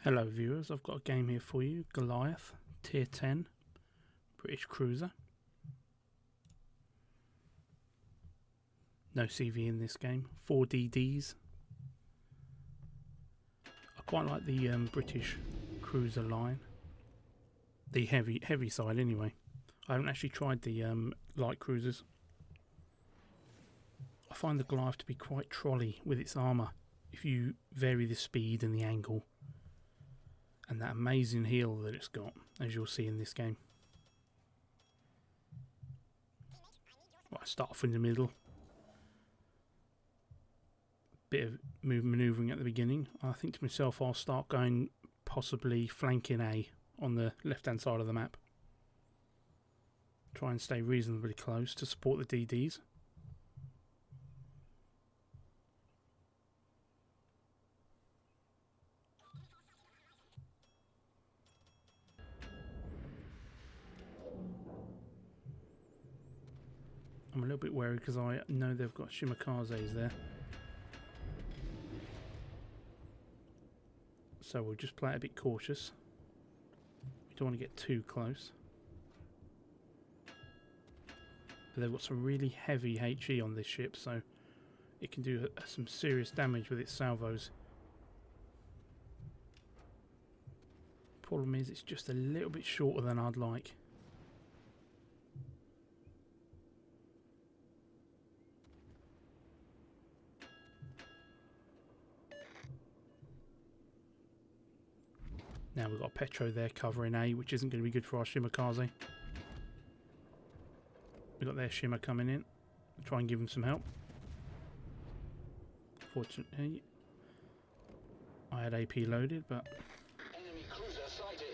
Hello viewers, I've got a game here for you, Goliath, Tier 10, British cruiser. No CV in this game, 4 DDs. I quite like the British cruiser line, the heavy side anyway. I haven't actually tried the light cruisers. I find the Goliath to be quite trolley with its armour if you vary the speed and the angle. And that amazing heel that it's got, as you'll see in this game. Right, start off in the middle. Bit of manoeuvring at the beginning. I think to myself I'll start going possibly flanking A on the left hand side of the map. Try and stay reasonably close to support the DDs. I'm a little bit wary because I know they've got shimikazes there. So we'll just play it a bit cautious. We don't want to get too close. But they've got some really heavy HE on this ship, so it can do some serious damage with its salvos. Problem is it's just a little bit shorter than I'd like. Now we've got Petro there covering A, which isn't going to be good for our shimikaze. We've got their shimmer coming in. I'll try and give them some help. Fortunately, I had AP loaded, but Enemy cruiser sighted.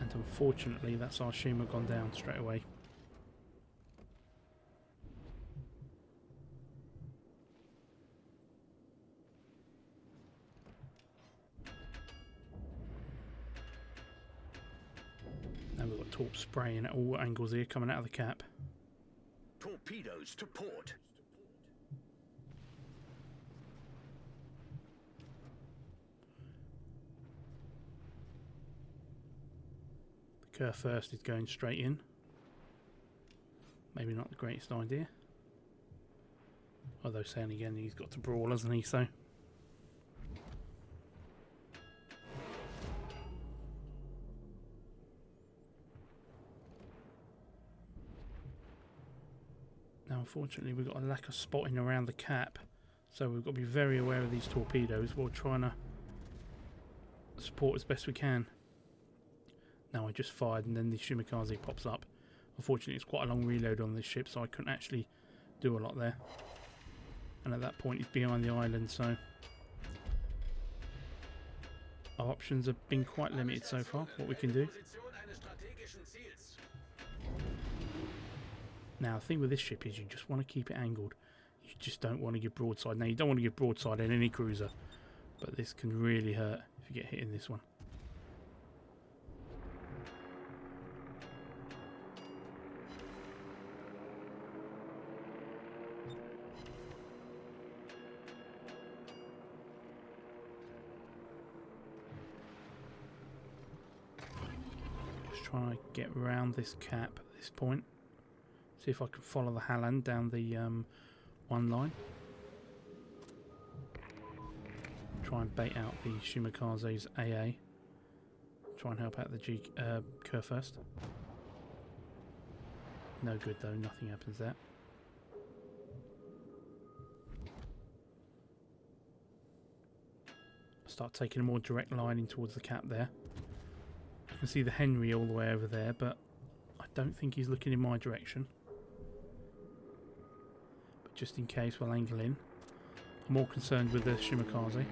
and unfortunately that's our shimmer gone down straight away. Now we've got torp spraying at all angles here coming out of the cap. Torpedoes to port. The Kerr first is going straight in. Maybe not the greatest idea. Although saying again, he's got to brawl, hasn't he? So now unfortunately we've got a lack of spotting around the cap, so we've got to be very aware of these torpedoes while trying to support as best we can. Now I just fired and then the shimikaze pops up. Unfortunately it's quite a long reload on this ship, so I couldn't actually do a lot there. And at that point he's behind the island, so our options have been quite limited so far, what we can do. Now the thing with this ship is you just want to keep it angled. You just don't want to give broadside. Now you don't want to give broadside in any cruiser, but this can really hurt if you get hit in this one. Just trying to get around this cap at this point. See if I can follow the Halland down the one line. Try and bait out the shimikaze's AA. Try and help out the Kerr first. No good though, nothing happens there. Start taking a more direct line in towards the cap there. I can see the Henry all the way over there, but I don't think he's looking in my direction. But just in case, we'll angle in. I'm more concerned with the shimikaze.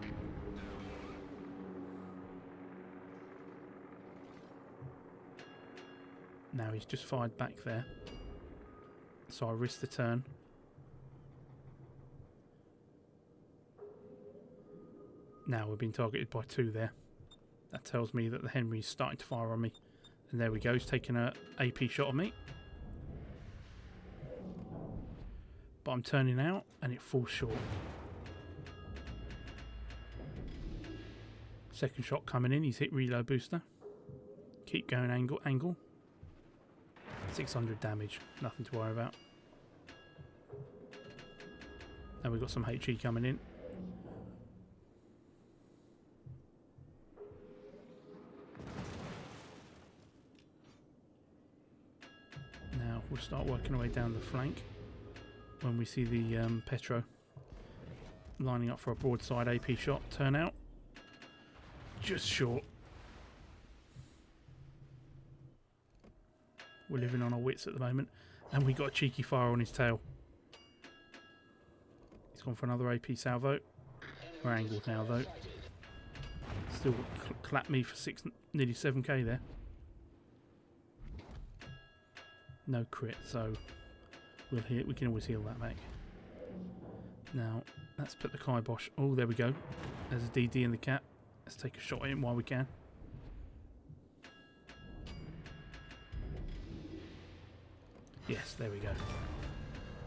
Now he's just fired back there, so I risk the turn. Now we're being targeted by two there. That tells me that the Henry's starting to fire on me. And there we go, he's taking a AP shot on me. but I'm turning out and it falls short. Second shot coming in, he's hit reload booster. Keep going, angle. 600 damage, nothing to worry about. Now we've got some HE coming in. Now we'll start working our way down the flank when we see the Petro lining up for a broadside AP shot. Turn out. Just short. We're living on our wits at the moment. And we got a cheeky fire on his tail. He's gone for another AP salvo. We're angled now though. Still clapped me for nearly 7k there. No crit, so we can always heal that back. Now, let's put the kibosh. Oh, there we go. There's a DD in the cap. Let's take a shot at him while we can. Yes, there we go.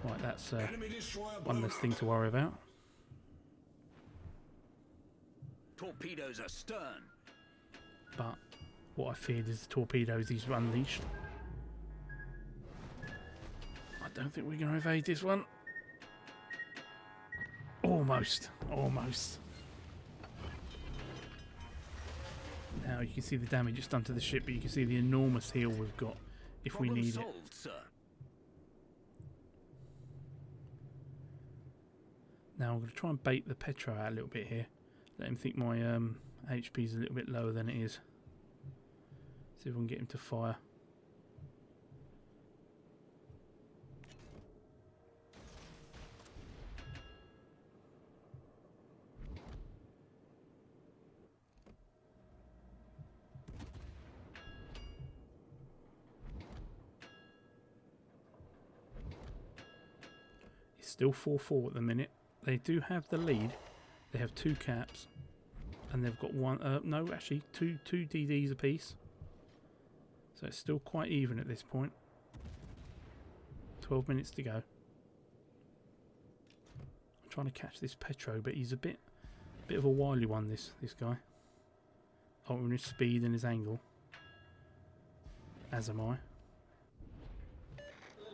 Right, that's one less thing to worry about. Torpedoes astern. But what I feared is the torpedoes he's unleashed. I don't think we're going to evade this one. Almost. Now you can see the damage it's done to the ship, but you can see the enormous heal we've got if we need solved, it. Sir. Now I'm going to try and bait the Petro out a little bit here. Let him think my HP is a little bit lower than it is. See if we can get him to fire. It's still 4-4 at the minute. They do have the lead. They have 2 caps. And they've got one... no, actually, two DDs apiece. So it's still quite even at this point. 12 minutes to go. I'm trying to catch this Petro, but he's a bit of a wily one, this guy. Altering his speed and his angle. As am I. All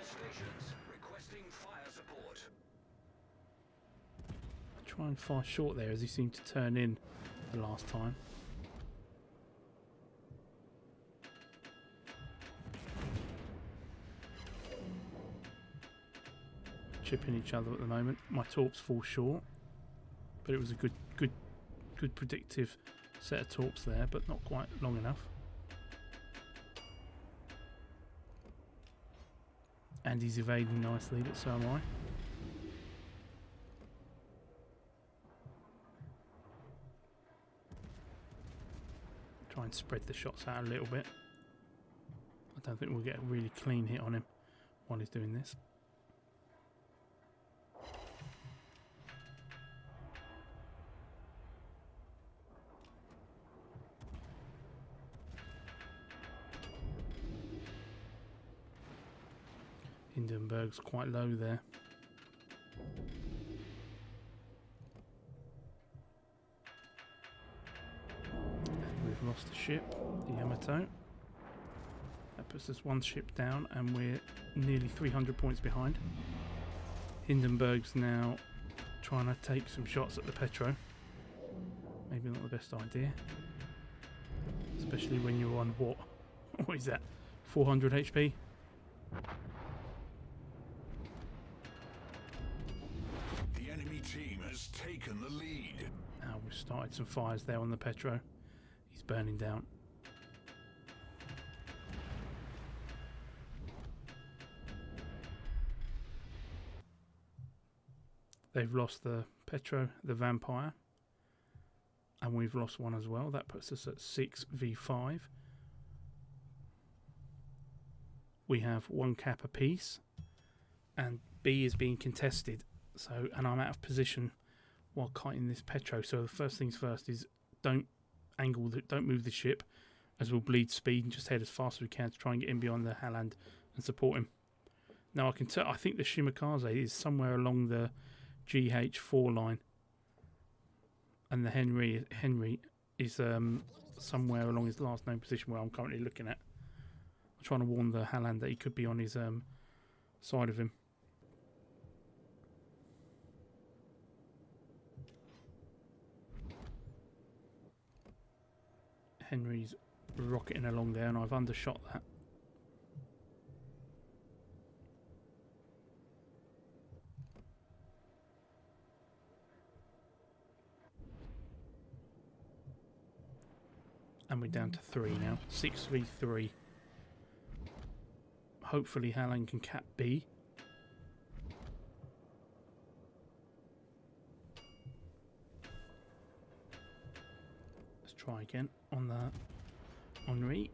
stations requesting fire support. Try and fire short there as he seemed to turn in the last time. Chipping each other at the moment. My torps fall short, but it was a good predictive set of torps there, but not quite long enough. And he's evading nicely, but so am I. Try and spread the shots out a little bit. I don't think we'll get a really clean hit on him while he's doing this. Hindenburg's quite low there. We've lost a ship, the Yamato. That puts us 1 ship down and we're nearly 300 points behind. Hindenburg's now trying to take some shots at the Petro. Maybe not the best idea. Especially when you're on what? What is that? 400 HP? The enemy team has taken the lead. Now we've started some fires there on the Petro. He's burning down. They've lost the Petro, the Vampire. And we've lost one as well. That puts us at 6v5. We have 1 cap apiece. And B is being contested. So, and I'm out of position while kiting this Petro. So the first things first is don't move the ship, as we'll bleed speed and just head as fast as we can to try and get in beyond the Halland and support him. Now I can tell. I think the Shimakaze is somewhere along the GH4 line, and the Henry is somewhere along his last known position where I'm currently looking at. I'm trying to warn the Halland that he could be on his side of him. Henry's rocketing along there, and I've undershot that. And we're down to 3 now. 6v3. Hopefully Halland can cap B. Let's try again on the Henri.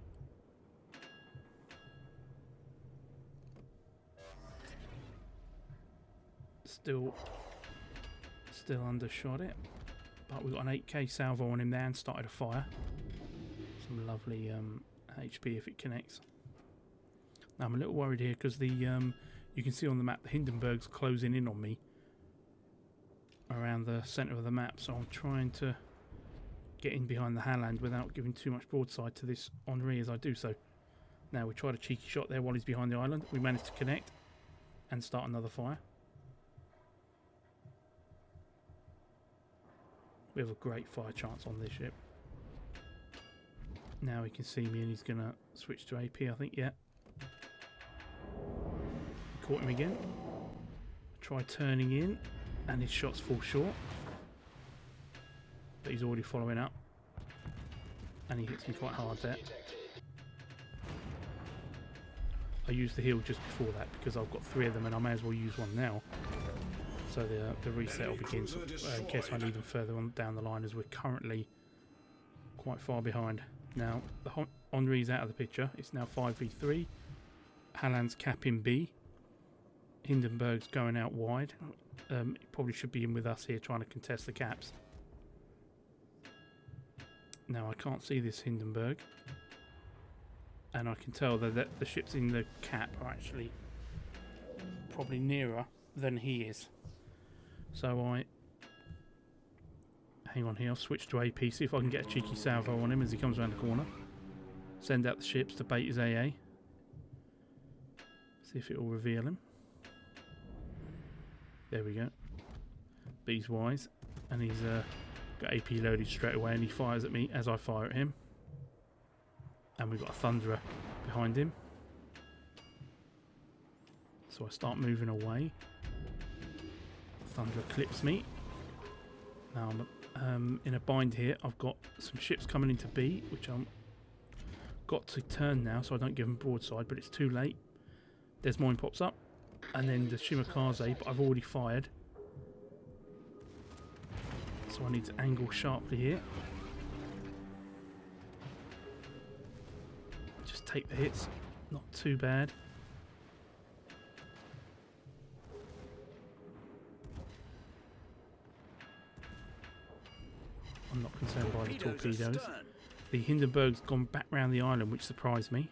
Still undershot it. But we've got an 8k salvo on him there and started a fire. Some lovely HP if it connects. Now I'm a little worried here because the you can see on the map the Hindenburg's closing in on me around the centre of the map, so I'm trying to get in behind the Halland without giving too much broadside to this Henri as I do so. Now we tried a cheeky shot there while he's behind the island. We managed to connect and start another fire. We have a great fire chance on this ship. Now he can see me and he's going to switch to AP, I think, yeah. Caught him again. Try turning in and his shots fall short. But he's already following up. And he hits me quite hard there. I used the heal just before that because I've got 3 of them and I may as well use one now. So the reset will begin in case I need them further on down the line, as we're currently quite far behind. Now the Henri's out of the picture. It's now 5v3. Halland's capping B. Hindenburg's going out wide. He probably should be in with us here trying to contest the caps. Now I can't see this Hindenburg. And I can tell that the ships in the cap are actually probably nearer than he is. So I hang on here, I'll switch to AP, see if I can get a cheeky salvo on him as he comes around the corner. Send out the ships to bait his AA. See if it will reveal him. There we go. B's wise. And he's got AP loaded straight away and he fires at me as I fire at him. And we've got a Thunderer behind him. So I start moving away. Thunderer clips me. Now I'm in a bind here. I've got some ships coming into B, which I'm got to turn now so I don't give them broadside, but it's too late. Des Moines pops up, and then the Shimakaze, but I've already fired. So I need to angle sharply here. Just take the hits, not too bad. I'm not concerned by the torpedoes. The Hindenburg's gone back round the island, which surprised me.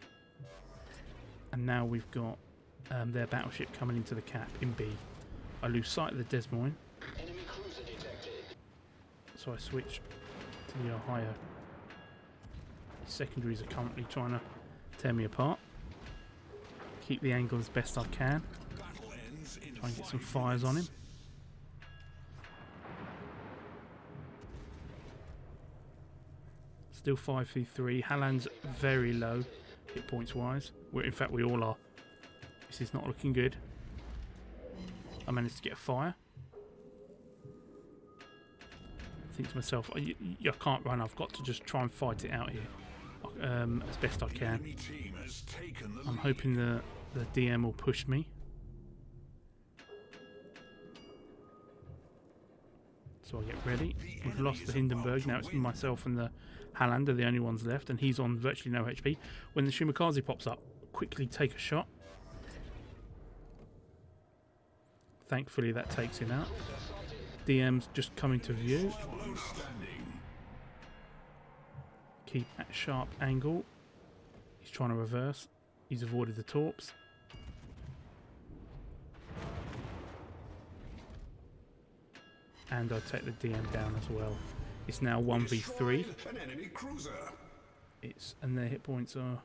And now we've got their battleship coming into the cap in B. I lose sight of the Des Moines. Enemy cruiser detected. So I switch to the higher. Secondaries are currently trying to tear me apart. Keep the angle as best I can. Try and get some fires on him. Still 5v3. Halland's very low hit points wise. In fact, we all are. This is not looking good. I managed to get a fire. I think to myself, I can't run. I've got to just try and fight it out here as best I can. I'm hoping the DM will push me. So I get ready. We've lost the Hindenburg. Now it's myself and the Halland are the only ones left, and he's on virtually no HP. When the Shimakaze pops up, quickly take a shot. Thankfully that takes him out. DM's just coming to view. Keep at sharp angle. He's trying to reverse. He's avoided the torps. and I take the DM down as well. It's now 1v3. Destroyed an enemy cruiser. And their hit points are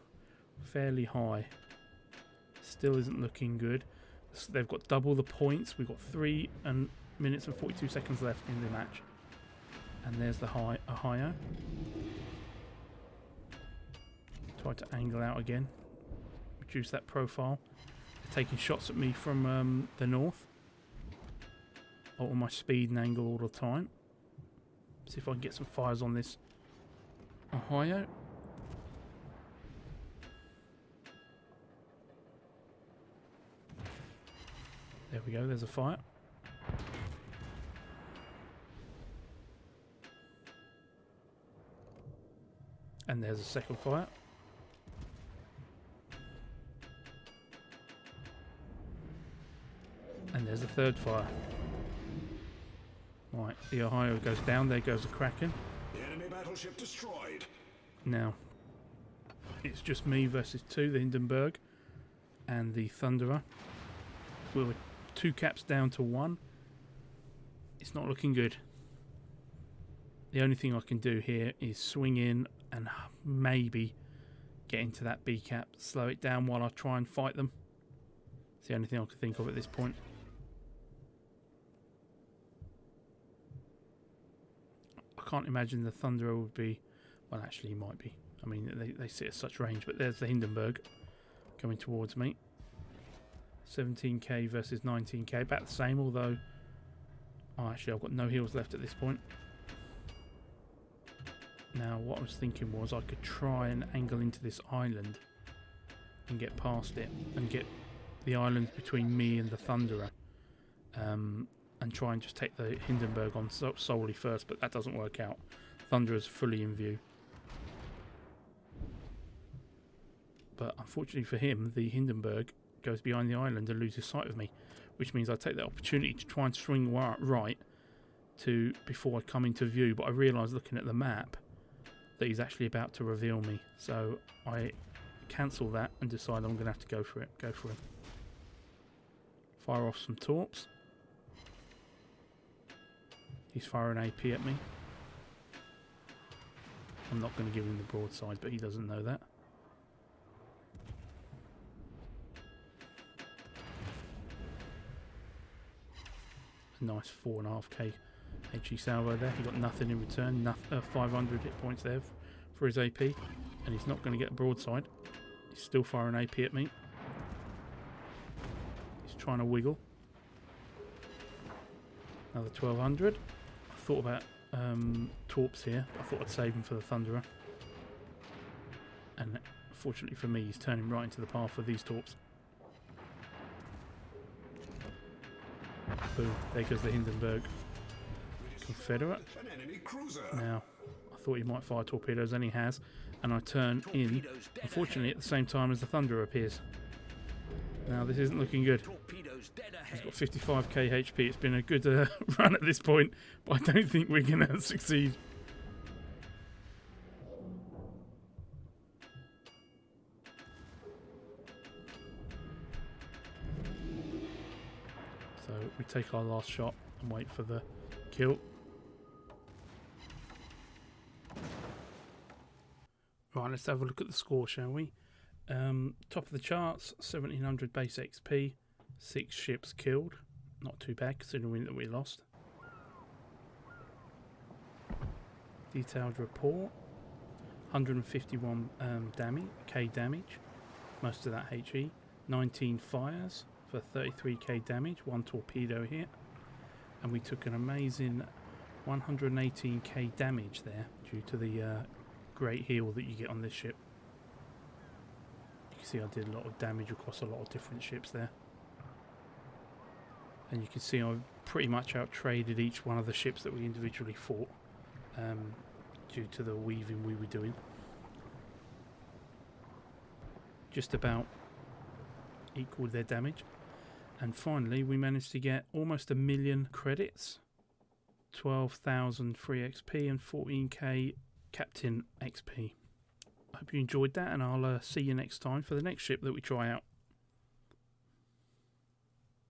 fairly high. Still isn't looking good. They've got double the points. We've got 3 minutes and 42 seconds left in the match. And there's the Ohio. Try to angle out again. Reduce that profile. They're taking shots at me from the north. Alter my speed and angle all the time. See if I can get some fires on this Ohio. There we go, there's a fire. And there's a second fire. And there's a third fire. Right, the Ohio goes down, there goes the Kraken. The enemy battleship destroyed. Now, it's just me versus 2, the Hindenburg and the Thunderer. We were 2 caps down to 1. It's not looking good. The only thing I can do here is swing in and maybe get into that B cap, slow it down while I try and fight them. It's the only thing I can think of at this point. I can't imagine the Thunderer would be, well actually he might be. I mean they sit at such range, but there's the Hindenburg coming towards me. 17k versus 19k, about the same, although actually I've got no heals left at this point. Now what I was thinking was I could try and angle into this island and get past it and get the island between me and the Thunderer, and try and just take the Hindenburg on solely first, but that doesn't work out. Thunderer's fully in view. But unfortunately for him, the Hindenburg goes behind the island and loses sight of me, which means I take the opportunity to try and swing right before I come into view, but I realise looking at the map that he's actually about to reveal me, so I cancel that and decide I'm going to have to go for it. Go for him. Fire off some torps. He's firing AP at me. I'm not going to give him the broadside, but he doesn't know that. A nice 4.5k HE salvo there. He got nothing in return. 500 hit points there for his AP, and he's not going to get a broadside. He's still firing AP at me. He's trying to wiggle. Another 1200. I thought about torps here. I thought I'd save him for the Thunderer. And fortunately for me, he's turning right into the path of these torps. Boom, there goes the Hindenburg. Confederate. An enemy cruiser. Now, I thought he might fire torpedoes, and he has. And I turn in, unfortunately, at the same time as the Thunderer appears. Now, this isn't looking good. He's got 55k HP. It's been a good run at this point, but I don't think we're going to succeed. So we take our last shot and wait for the kill. Right, let's have a look at the score, shall we? Top of the charts, 1700 base XP, 6 ships killed. Not too bad considering that we lost. Detailed report, 151 K damage, most of that HE. 19 fires for 33k damage, 1 torpedo hit, and we took an amazing 118k damage there due to the great heal that you get on this ship. You can see I did a lot of damage across a lot of different ships there, and you can see I pretty much out-traded each one of the ships that we individually fought, due to the weaving we were doing. Just about equaled their damage. And finally we managed to get almost 1 million credits, 12,000 free XP and 14k captain XP. I hope you enjoyed that, and I'll see you next time for the next ship that we try out.